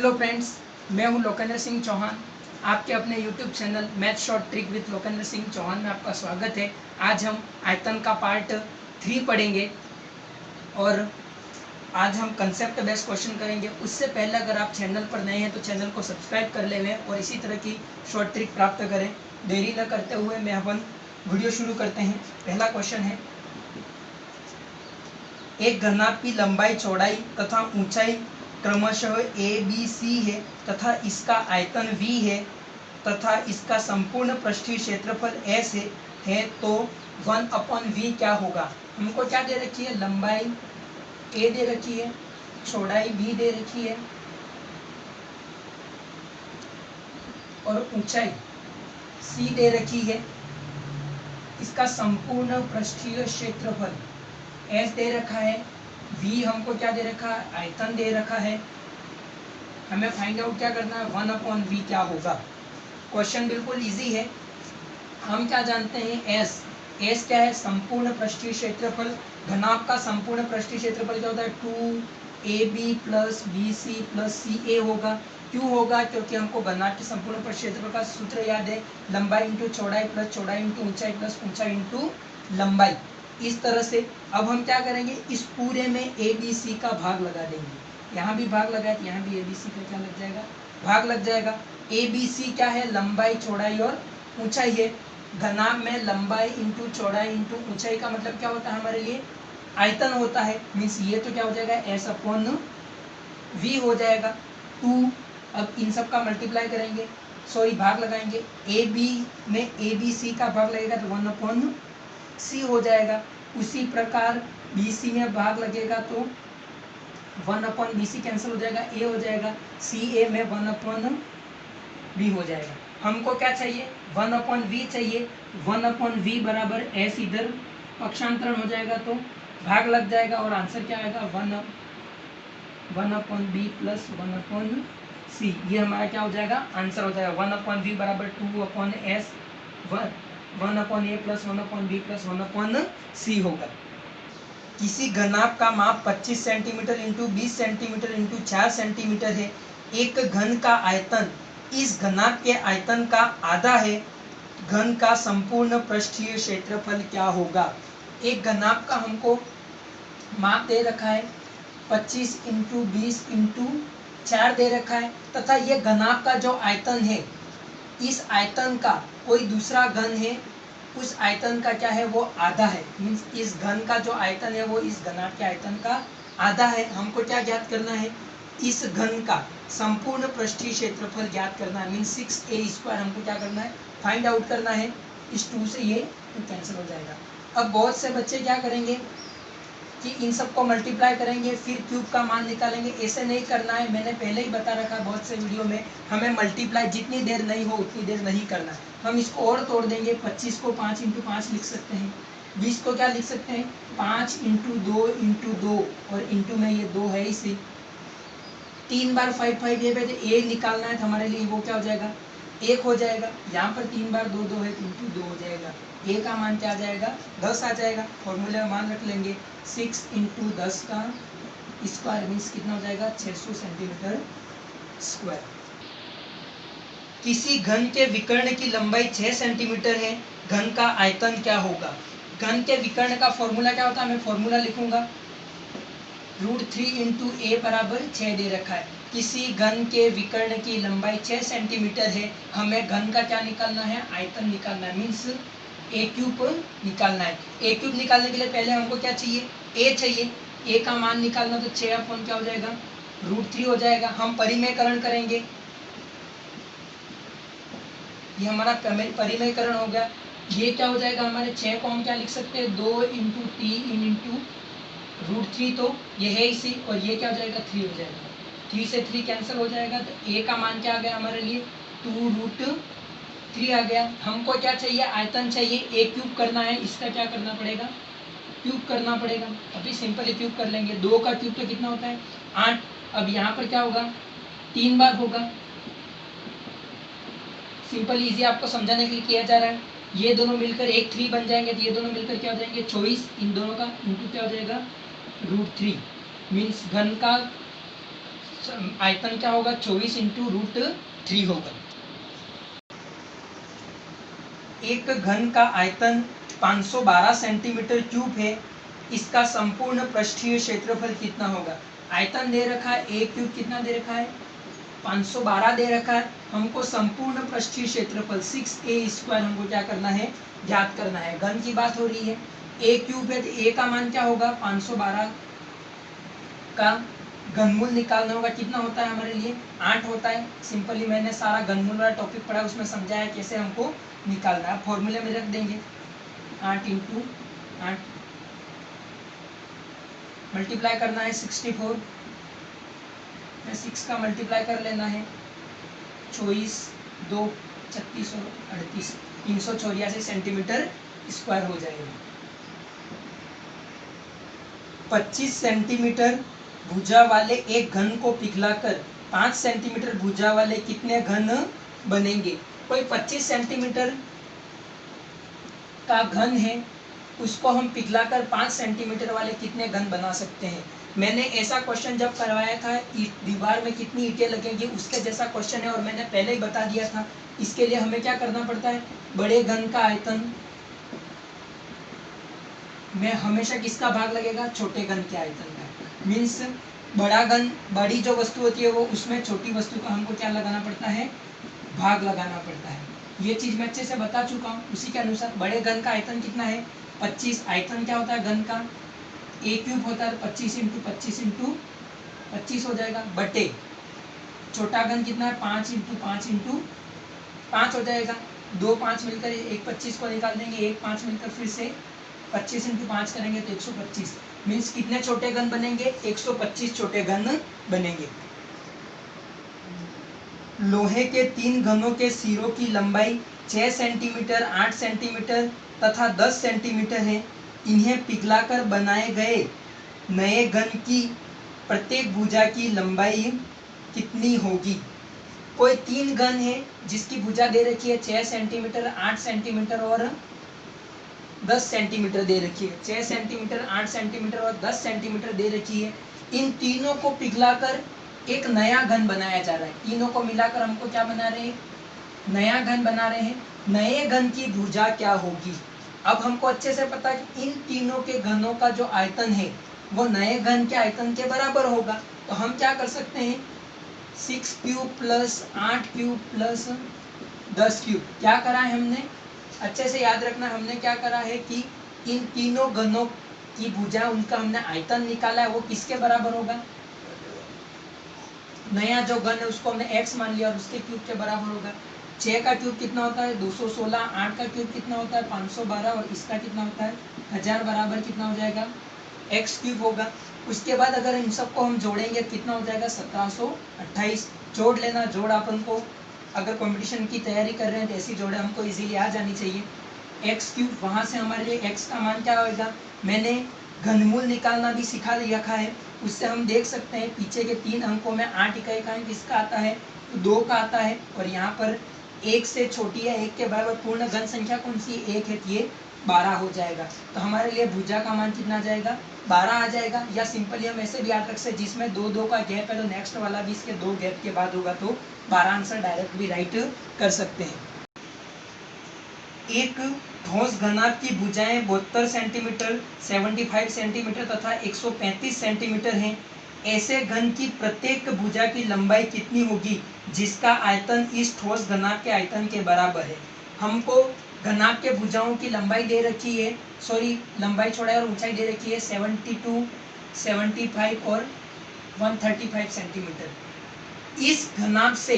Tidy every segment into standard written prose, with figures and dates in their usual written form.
Hello friends, मैं हूं लोकेंद्र सिंह चौहान। आपके अपने YouTube channel math short trick with Lokendra Singh Chauhan में आपका स्वागत है। आज हम आयतन का पार्ट 3 पढ़ेंगे और आज हम कंसेप्ट बेस्ड क्वेश्चन करेंगे। उससे पहले अगर आप चैनल पर नए हैं तो चैनल को सब्सक्राइब कर लें और इसी तरह की शॉर्ट ट्रिक प्राप्त करें। देरी न करते हुए मैं अपन वीडियो शुरू करते हैं। पहला क्वेश्चन है, एक घनाभ की लंबाई, चौड़ाई तथा ऊंचाई क्रमशः ABC है तथा इसका आयतन V है तथा इसका संपूर्ण पृष्ठीय क्षेत्रफल S है तो 1/V क्या होगा। हमको क्या दे रखी है, लंबाई A दे रखी है, चौड़ाई B दे रखी है और ऊंचाई C दे रखी है। इसका संपूर्ण पृष्ठीय क्षेत्रफल S दे रखा है, V हमको क्या दे रखा है, आयतन दे रखा है। हमें फाइंड आउट क्या करना है, 1/V क्या होगा। क्वेश्चन बिल्कुल इजी है। हम क्या जानते हैं, S क्या है, संपूर्ण पृष्ठीय क्षेत्रफल। घनाभ का संपूर्ण पृष्ठीय क्षेत्रफल क्या होता है, 2AB + BC + CA होगा। क्यों होगा, क्योंकि हमको घनाभ के संपूर्ण पृष्ठीय क्षेत्रफल का सूत्र याद है, लंबाई इंटू चौड़ाई प्लस चौड़ाई इंटू ऊंचाई प्लस ऊंचाई इंटू लंबाई। इस तरह से अब हम क्या करेंगे, इस पूरे में ABC का भाग लगा देंगे। यहाँ भी भाग लगा है, यहाँ भी ABC का क्या लग जाएगा, भाग लग जाएगा। ABC क्या है, लंबाई, चौड़ाई और ऊंचाई है। घनाभ में लंबाई इंटू चौड़ाई इंटू ऊंचाई का मतलब क्या होता है, हमारे लिए आयतन होता है। मीन्स ये तो क्या हो जाएगा, S/V हो जाएगा 2। अब इन सब का मल्टीप्लाई करेंगे, सॉरी भाग लगाएंगे। AB में ABC का भाग लगेगा तो 1/C हो जाएगा। उसी प्रकार BC में भाग लगेगा तो 1/BC कैंसिल हो जाएगा, A हो जाएगा। CA में 1/V हो जाएगा। हमको क्या चाहिए, 1/V चाहिए। 1/V बराबर S, इधर पक्षांतरण हो जाएगा तो भाग लग जाएगा और आंसर क्या आएगा, 1/B + 1/C। ये हमारा क्या हो जाएगा, आंसर हो जाएगा। 1/V बराबर 2/S, 1/A + 1/B + 1/C होगा। किसी घनाभ का माप 25 centimetre into 20 centimetre into 4 centimetre है। एक घन का आयतन इस घनाभ के आयतन का आधा है। घन का संपूर्ण पृष्ठीय क्षेत्रफल क्या होगा। एक घनाभ का हमको माप दे रखा है, 25 इंटू 20 इंटू 4 दे रखा है तथा यह घनाभ का जो आयतन है, इस आयतन का कोई दूसरा घन है, उस आयतन का क्या है, वो आधा है। मीन्स इस घन का जो आयतन है वो इस घनाभ के आयतन का आधा है। हमको क्या ज्ञात करना है, इस घन का संपूर्ण पृष्ठीय क्षेत्रफल ज्ञात करना है। मीन्स 6A² हमको क्या करना है, फाइंड आउट करना है। इस 2 से ये कैंसिल हो जाएगा। अब बहुत से बच्चे क्या करेंगे कि इन सबको मल्टीप्लाई करेंगे फिर क्यूब का मान निकालेंगे। ऐसे नहीं करना है, मैंने पहले ही बता रखा है बहुत से वीडियो में, हमें मल्टीप्लाई जितनी देर नहीं हो उतनी देर नहीं करना है। हम इसको और तोड़ देंगे। 25 को 5 इंटू 5 लिख सकते हैं, 20 को क्या लिख सकते हैं, 5 इंटू 2 इंटू 2 और इंटू में ये 2 है इसी 3 बार 5 5 ये बजे एक निकालना है तो हमारे लिए वो क्या हो जाएगा, 1 हो जाएगा। यहाँ पर 3 बार 2 2 है तो इंटू 2 हो जाएगा। A का मान क्या आ जाएगा, 10 आ जाएगा। फॉर्मूले में मान रख लेंगे, 6 इंटू 10 का स्क्वायर मीन्स कितना हो जाएगा, 600 सेंटीमीटर स्क्वायर। किसी घन के विकर्ण की लंबाई 6 सेंटीमीटर है, घन का आयतन क्या होगा। घन के विकर्ण का फॉर्मूला क्या होता है, मैं फॉर्मूला लिखूंगा, √3 इंटू A बराबर 6 दे रखा है। किसी घन के विकर्ण की लंबाई 6 सेंटीमीटर है, हमें घन का क्या निकालना है, आयतन निकालना है। मीन्स A³ निकालना है। A³ निकालने के लिए पहले हमको क्या चाहिए, A चाहिए। A का मान निकालना तो 6 क्या हो जाएगा, √3 हो जाएगा। हम परिमेयकरण करेंगे, ये हमारा परिमेयकरण हो गया। ये क्या हो जाएगा, हमारे 6 को हम क्या लिख सकते हैं, 2 इंटू T इंटू √3, तो ये है इसी, और ये क्या हो जाएगा, 3 हो जाएगा। 3 से 3 कैंसिल हो जाएगा तो A का मान क्या आ गया हमारे लिए, 2√3 आ गया। हमको क्या चाहिए, आयतन चाहिए। A³ करना है, इसका क्या करना पड़ेगा, क्यूब करना पड़ेगा। अभी सिंपली क्यूब कर लेंगे। 2 का क्यूब तो कितना होता है, 8। अब यहाँ पर क्या होगा, 3 बार होगा। सिंपल इजी आपको समझाने के लिए किया जा रहा है। ये दोनों मिलकर एक 3 बन जाएंगे तो ये दोनों मिलकर क्या हो जाएंगे, 24। इन दोनों का इंटू क्या हो जाएगा, √3। मीन्स घन का आयतन क्या होगा 24 इंटू रूट 3 होगा। एक घन का आयतन 512 सेंटीमीटर क्यूब है, इसका संपूर्ण पृष्ठीय क्षेत्रफल कितना होगा। आयतन दे रखा है ए क्यूब, कितना दे रखा है 512 दे रखा है, हमको संपूर्ण पृष्ठीय क्षेत्रफल 6a² हमको क्या करना है, ज्ञात करना है। घन की बात हो रही है, ए क्यूब है तो ए का मान क्या होगा 512 का घनमूल निकालना होगा, कितना होता है हमारे लिए 8 होता है। सिंपली मैंने सारा घनमूल वाला टॉपिक पढ़ा, उसमें समझाया कैसे हमको निकालना है। फॉर्मूले में रख देंगे 8 इंटू 8, मल्टीप्लाई करना है 64, 6 का मल्टीप्लाई कर लेना है 24, 2, 36 और 38, 384 सेंटीमीटर स्क्वायर हो जाएगा। 25 सेंटीमीटर भुजा वाले एक घन को पिघलाकर 5 सेंटीमीटर भुजा वाले कितने घन बनेंगे। कोई 25 सेंटीमीटर का घन है, उसको हम पिघलाकर 5 सेंटीमीटर वाले कितने घन बना सकते हैं। मैंने ऐसा क्वेश्चन जब करवाया था दीवार में कितनी ईंटें लगेंगी उसके जैसा क्वेश्चन है, और मैंने पहले ही बता दिया था। इसके लिए हमें क्या करना पड़ता है, बड़े घन का आयतन में हमेशा किसका भाग लगेगा, छोटे घन के आयतन का। मीन्स बड़ा घन, बड़ी जो वस्तु होती है वो उसमें छोटी वस्तु का हमको क्या लगाना पड़ता है, भाग लगाना पड़ता है। ये चीज मैं अच्छे से बता चुका हूँ। उसी के अनुसार बड़े घन का आयतन कितना है 25, आयतन क्या होता है घन का ए क्यूब होता है, 25 इंटू 25 इंटू 25 हो जाएगा, बटे छोटा घन कितना है 5 इंटू 5 इंटू 5 हो जाएगा। 2 5 मिलकर एक 25 को निकाल देंगे, 1 5 मिलकर फिर से 25 इंटू 5 करेंगे तो 125। मीन्स कितने छोटे घन बनेंगे, 125 छोटे घन बनेंगे। लोहे के 3 घनों के सिरों की लंबाई 6 सेंटीमीटर, 8 सेंटीमीटर तथा 10 सेंटीमीटर है। इन्हें पिघलाकर बनाए गए नए घन की प्रत्येक भुजा की लंबाई कितनी होगी। कोई 3 घन है जिसकी भुजा दे रखी है 6 सेंटीमीटर, 8 सेंटीमीटर और 10 सेंटीमीटर दे रखी है। 6 सेंटीमीटर, 8 सेंटीमीटर और 10 सेंटीमीटर दे रखी है। इन तीनों को पिघलाकर एक नया घन बनाया जा रहा है। तीनों को मिलाकर हमको क्या बना रहे हैं, नया घन बना रहे हैं। नए घन की भुजा क्या होगी। अब हमको अच्छे से पता है कि इन तीनों के घनों का जो आयतन है वो नए घन के आयतन के बराबर होगा। तो हम क्या कर सकते हैं, 6 cube plus 8 cube plus 10 cube. क्या करा है हमने, अच्छे से याद रखना, हमने क्या करा है कि इन तीनों घनों की भुजा उनका हमने आयतन निकाला है, वो किसके बराबर होगा, नया जो घन है उसको हमने x मान लिया और उसके क्यूब के बराबर होगा। 6 का क्यूब कितना होता है 216, 8 का क्यूब कितना होता है 512 और इसका कितना होता है 1000 बराबर कितना हो जाएगा x क्यूब होगा। उसके बाद अगर इन सबको हम जोड़ेंगे कितना हो जाएगा 1728। जोड़ लेना, जोड़ अपन को अगर कंपटीशन की तैयारी कर रहे हैं तो ऐसी जोड़े हमको इजीली आ जानी चाहिए। एक्स क्यूब, वहाँ से हमारे लिए एक्स का मान क्या होगा, मैंने घनमूल निकालना भी सिखा रखा है, उससे हम देख सकते हैं पीछे के 3 अंकों में 8 इकाई का अंक किसका आता है, तो 2 का आता है, और यहाँ पर 1 से छोटी है 1 के बराबर पूर्ण घन संख्या कौन सी 1 है, ये 12 हो जाएगा। तो हमारे लिए भुजा का मान कितना आ जाएगा 12 आ जाएगा। या सिंपली हम ऐसे भी याद रख सकते जिसमें 2 का गैप है तो नेक्स्ट वाला भी इसके 2 गैप के बाद होगा, तो 12 आंसर डायरेक्ट भी राइट कर सकते हैं। एक ठोस घनाभ की भुजाएं 72 सेंटीमीटर, 75 सेंटीमीटर तथा 135 सेंटीमीटर हैं। ऐसे घन की प्रत्येक भुजा की लंबाई कितनी होगी जिसका आयतन इस ठोस घनाभ के आयतन के बराबर है। हमको घनाभ के भुजाओं की लंबाई दे रखी है, लंबाई चौड़ाई और ऊंचाई दे रखी है 72, 75 और 135 सेंटीमीटर। इस घनाभ से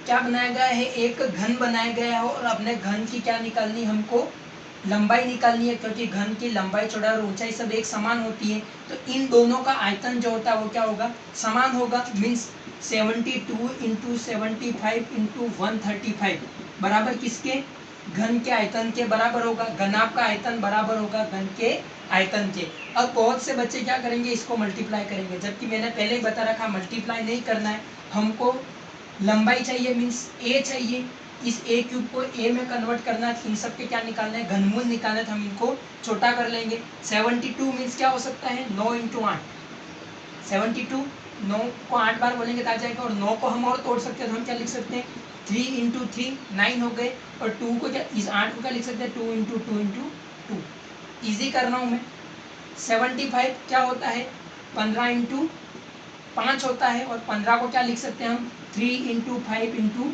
क्या बनाया गया है, एक घन बनाया गया है, और अपने घन की क्या निकालनी, हमको लंबाई निकालनी है, क्योंकि घन की लंबाई चौड़ाई और ऊंचाई सब एक समान होती है। तो इन दोनों का आयतन जो होता है वो क्या होगा, समान होगा। मीन्स 72 इंटू 75 इंटू 135 बराबर किसके, घन के आयतन के बराबर होगा। घनाभ का आयतन बराबर होगा घन के आयतन के। अब बहुत से बच्चे क्या करेंगे, इसको मल्टीप्लाई करेंगे, जबकि मैंने पहले ही बता रखा मल्टीप्लाई नहीं करना है, हमको लंबाई चाहिए, मीन्स a चाहिए। इस a क्यूब को a में कन्वर्ट करना है, इन सब के क्या निकालना है, घनमूल निकालना है, तो हम इनको छोटा कर लेंगे। 72 मीन्स क्या हो सकता है 9 इंटू 8, 72 9 को 8 बार बोलेंगे तो आ जाएगा, और 9 को हम और तोड़ सकते हैं तो हम क्या लिख सकते हैं 3 इंटू 3 9 हो गए, और 2 को क्या, इस 8 को क्या लिख सकते हैं 2 इंटू 2 इंटू 2। ईजी कर रहा हूँ मैं। 75 क्या होता है 15 इंटू 5 होता है, और 15 को क्या लिख सकते हैं हम 3 इंटू 5 इंटू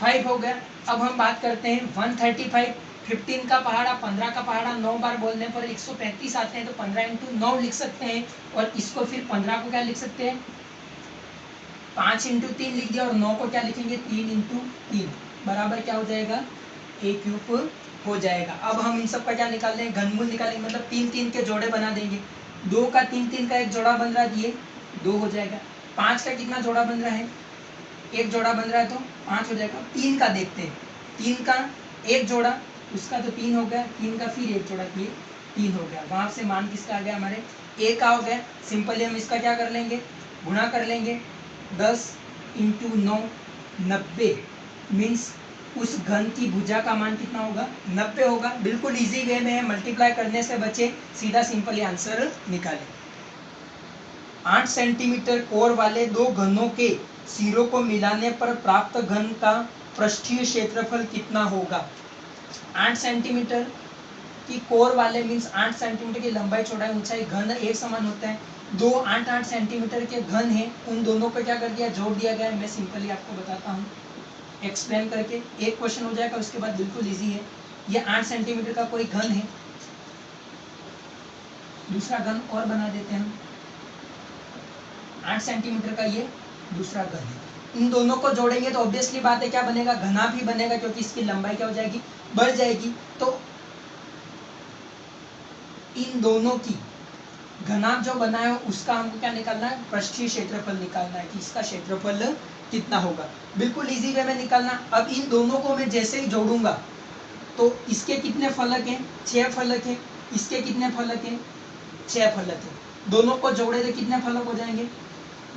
5 हो गया। अब हम बात करते हैं 135, 15 का पहाड़ा 15 का पहाड़ा 9 बार बोलने पर 135 आते हैं, तो 15 इंटू 9 लिख सकते हैं, और इसको फिर 15 को क्या लिख सकते हैं 5 इंटू 3 लिख दिया, और 9 को क्या लिखेंगे 3 इंटू 3 बराबर क्या हो जाएगा ए क्यूब हो जाएगा। अब हम इन सब का क्या निकाल लेंगे, घनमूल निकालेंगे, मतलब 3 3 के जोड़े बना देंगे। 2 का 3 3 का एक जोड़ा बन रहा है, ये 2 हो जाएगा। 5 का कितना जोड़ा बन रहा है, एक जोड़ा बन रहा है तो 5 हो जाएगा। 3 का देखते हैं, 3 का एक जोड़ा, उसका तो 3 हो गया, 3 का फिर एक जोड़ा, ये 3 हो गया। वहां से मान किसका आ गया हमारे ए का हो गया। सिंपली हम इसका क्या कर लेंगे, गुणा कर लेंगे। 10 इंटू 9 90, मीन्स उस घन की भुजा का मान कितना होगा 90 होगा। बिल्कुल इजी वे में है, मल्टीप्लाई करने से बचे, सीधा सिंपली आंसर निकालें। 8 सेंटीमीटर कोर वाले दो घनों के सिरों को मिलाने पर प्राप्त घन का पृष्ठीय क्षेत्रफल कितना होगा। 8 सेंटीमीटर की कोर वाले मीन्स 8 सेंटीमीटर की लंबाई चौड़ाई ऊंचाई घन एक समान होता है। दो 8-8 सेंटीमीटर के घन हैं, उन दोनों को क्या कर दिया जोड़ दिया गया है। मैं सिंपली आपको बताता हूँ एक्सप्लेन करके, एक क्वेश्चन हो जाएगा, उसके बाद बिल्कुल इजी है। ये 8 सेंटीमीटर का कोई घन है, दूसरा घन और बना देते हैं हम। 8 सेंटीमीटर का ये दूसरा घन है, इन दोनों को जोड़ेंगे तो ऑब्वियसली बात है क्या बनेगा, घना भी बनेगा, क्योंकि इसकी लंबाई क्या हो जाएगी बढ़ जाएगी। तो इन दोनों की घनाभ जो बना है उसका हमको क्या निकालना है, पृष्ठीय क्षेत्रफल निकालना है कि इसका क्षेत्रफल कितना होगा। बिल्कुल इजी वे में निकालना। अब इन दोनों को मैं जैसे ही जोड़ूंगा तो इसके कितने फलक हैं 6 फलक हैं, इसके कितने फलक हैं 6 फलक हैं। दोनों को जोड़े तो कितने फलक हो जाएंगे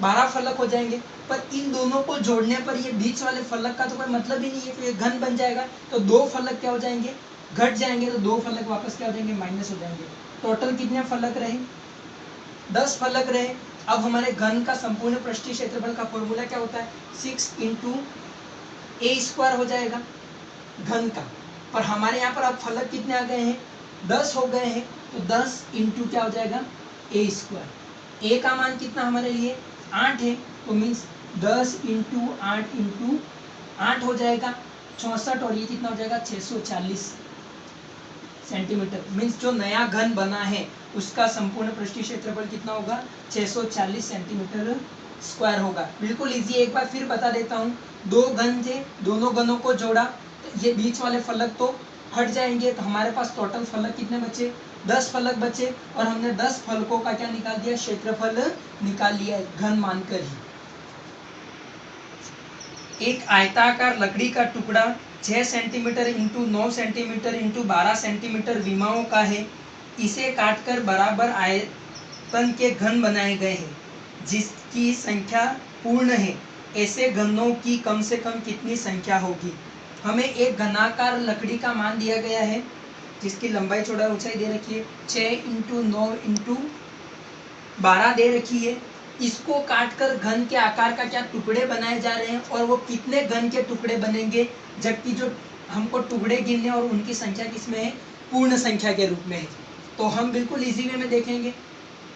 12 फलक हो जाएंगे। पर इन दोनों को जोड़ने पर ये बीच वाले फलक का तो कोई मतलब ही नहीं है, फिर घन बन जाएगा, तो 2 फलक क्या हो जाएंगे घट जाएंगे, तो 2 फलक वापस क्या हो जाएंगे माइनस हो जाएंगे। टोटल कितने फलक रहे 10 फलक रहे। अब हमारे घन का संपूर्ण पृष्ठीय क्षेत्रफल का फॉर्मूला क्या होता है 6 इंटू ए स्क्वायर हो जाएगा घन का। पर हमारे यहाँ पर अब फलक कितने आ गए हैं 10 हो गए हैं, तो 10 इंटू क्या हो जाएगा ए स्क्वायर। ए का मान कितना हमारे लिए 8 है, तो मीन्स 10 इंटू 8 हो जाएगा 64, और ये कितना हो जाएगा 640 सेंटीमीटर। मीन्स जो नया घन बना है उसका संपूर्ण पृष्ठीय क्षेत्रफल कितना होगा 640 सेंटीमीटर स्क्वायर होगा। बिल्कुल इजी, एक बार फिर बता देता हूँ। दो घन थे, दोनों घनों को जोड़ा, तो ये बीच वाले फलक तो हट जाएंगे, तो हमारे पास टोटल फलक कितने बचे 10 फलक बचे, और हमने 10 फलकों का क्या निकाल दिया क्षेत्रफल निकाल लिया घन मानकर ही। एक आयताकार लकड़ी का टुकड़ा 6 centimetre into 9 centimetre into 12 centimetre विमाओं का है। इसे काटकर बराबर आयतन के घन बनाए गए हैं जिसकी संख्या पूर्ण है। ऐसे घनों की कम से कम कितनी संख्या होगी। हमें एक घनाकार लकड़ी का मान दिया गया है जिसकी लंबाई चौड़ाई ऊंचाई दे रखी है 6 इंटू 9 इंटू 12 दे रखी है। इसको काटकर घन के आकार का क्या टुकड़े बनाए जा रहे हैं, और वो कितने घन के टुकड़े बनेंगे, जबकि जो हमको टुकड़े गिनने और उनकी संख्या किसमें है पूर्ण संख्या के रूप में है। तो हम बिल्कुल इजी वे में देखेंगे।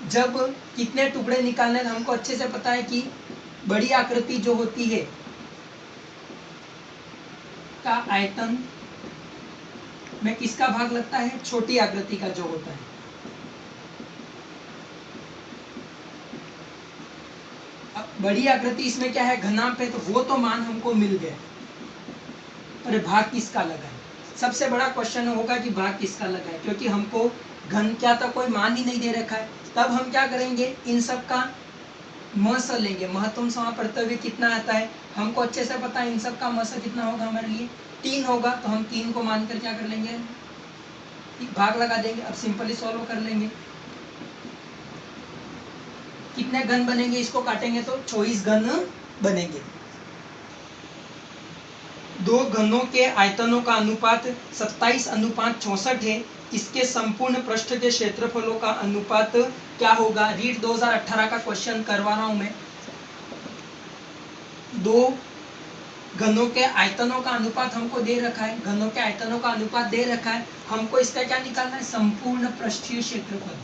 जब कितने टुकड़े निकालने हैं, हमको अच्छे से पता है कि बड़ी आकृति जो होती है का आयतन में किसका भाग लगता है छोटी आकृति का जो होता है। बड़ी आकृति इसमें क्या है घनाभ है, तो वो तो मान हमको मिल गया, पर भाग किसका लगा है। सबसे बड़ा क्वेश्चन होगा कि भाग किसका लगा है, क्योंकि हमको घन क्या था कोई मान ही नहीं दे रखा है। तब हम क्या करेंगे इन सब का मस लेंगे, महत्तम समापवर्तव्य कितना आता है हमको अच्छे से पता है। इन सब का मस कितना होगा हमारे लिए 3 होगा, तो हम 3 को मानकर क्या कर लेंगे भाग लगा देंगे। अब सिंपली सॉल्व कर लेंगे। कितने घन बनेंगे इसको काटेंगे तो 24 घन बनेंगे। दो घनों के आयतनों का अनुपात 27:64 है। इसके संपूर्ण पृष्ठ के क्षेत्रफलों का अनुपात क्या होगा, रीड 2018 का क्वेश्चन करवा रहा हूं मैं। दो घनों के आयतनों का अनुपात हमको दे रखा है, घनों के आयतनों का अनुपात दे रखा है, हमको इसका क्या निकालना है, संपूर्ण पृष्ठीय क्षेत्रफल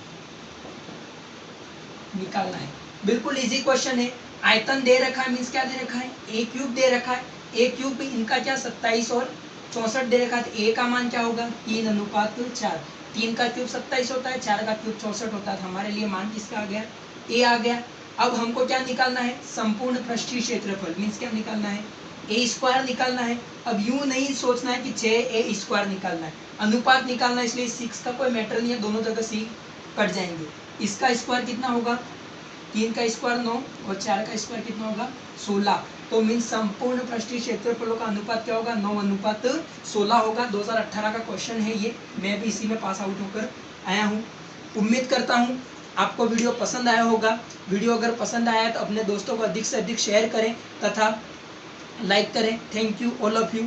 निकालना है। बिल्कुल इजी क्वेश्चन है। आयतन दे रखा है मींस क्या दे रखा है, ए क्यूब दे रखा है, ए क्यूब इनका क्या 27 और 64 दे रखा है, तो ए का मान क्या होगा 3:4। 3 का क्यूब 27 होता है, 4 का क्यूब 64 होता है, हमारे लिए मान किसका आ गया, ए आ गया। अब हमको क्या निकालना है, संपूर्ण पृष्ठीय क्षेत्रफल मींस क्या निकालना है, ए स्क्वायर निकालना है। अब यूं नहीं सोचना है कि 6a स्क्वायर निकालना है, अनुपात निकालना है, इसलिए 6 का कोई मैटर नहीं है, दोनों जगह सी कट जाएंगे। इसका स्क्वायर कितना होगा, 3 का स्क्वायर 9 और 4 का स्क्वायर कितना होगा 16। तो मीन संपूर्ण पृष्ठीय क्षेत्रफलों का अनुपात क्या होगा, 9:16 होगा। 2018 का क्वेश्चन है ये, मैं भी इसी में पास आउट होकर आया हूँ। उम्मीद करता हूँ आपको वीडियो पसंद आया होगा। वीडियो अगर पसंद आया तो अपने दोस्तों को अधिक से अधिक शेयर करें तथा लाइक करें। Thank you all of you.